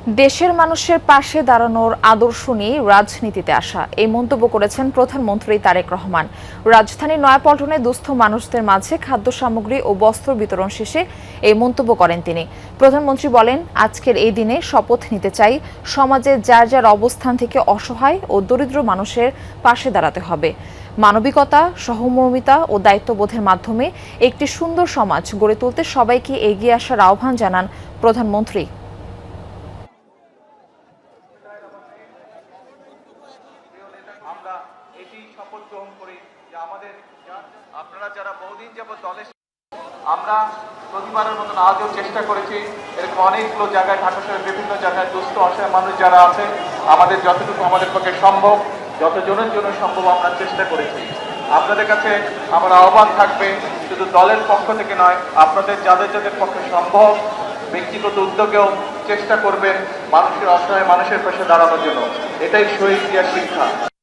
দেশের মানুষের পাশে দাঁড়ানোর আদর্শ নিয়ে রাজনীতিতে আসা, এই মন্তব্য করেছেন প্রধানমন্ত্রী তারেক রহমান। রাজধানীর নয়াপল্টনে দুস্থ মানুষদের মাঝে খাদ্য সামগ্রী ও বস্ত্র বিতরণ শেষে এই মন্তব্য করেন তিনি। প্রধানমন্ত্রী বলেন, আজকের এই দিনে শপথ নিতে চাই, সমাজে যার যার অবস্থান থেকে অসহায় ও দরিদ্র মানুষের পাশে দাঁড়াতে হবে। মানবিকতা, সহমর্মিতা ও দায়িত্ববোধের মাধ্যমে একটি সুন্দর সমাজ গড়ে তুলতে সবাইকে এগিয়ে আসার আহ্বান জানান প্রধানমন্ত্রী। আমরা এটি শপথ গ্রহণ করি যে আমাদের আপনারা যারা বহুদিন যাবত দলে, আমরা প্রতিবারের মতন আজও চেষ্টা করেছি এরকম অনেকগুলো জায়গায়, ঢাকা শহরের বিভিন্ন জায়গায় দুস্থ অসহায় মানুষ যারা আছে, আমাদের যতটুকু আমাদের পক্ষে সম্ভব, যতজনের জন্য সম্ভব আমরা চেষ্টা করেছি। আপনাদের কাছে আমার আহ্বান থাকবে, শুধু দলের পক্ষ থেকে নয়, আপনাদের যাদের যাদের পক্ষে সম্ভব ব্যক্তিগত উদ্যোগেও চেষ্টা করবেন মানুষের অসহায় মানুষের পাশে দাঁড়ানোর জন্য। এটাই শহীদ জিয়ার শিক্ষা।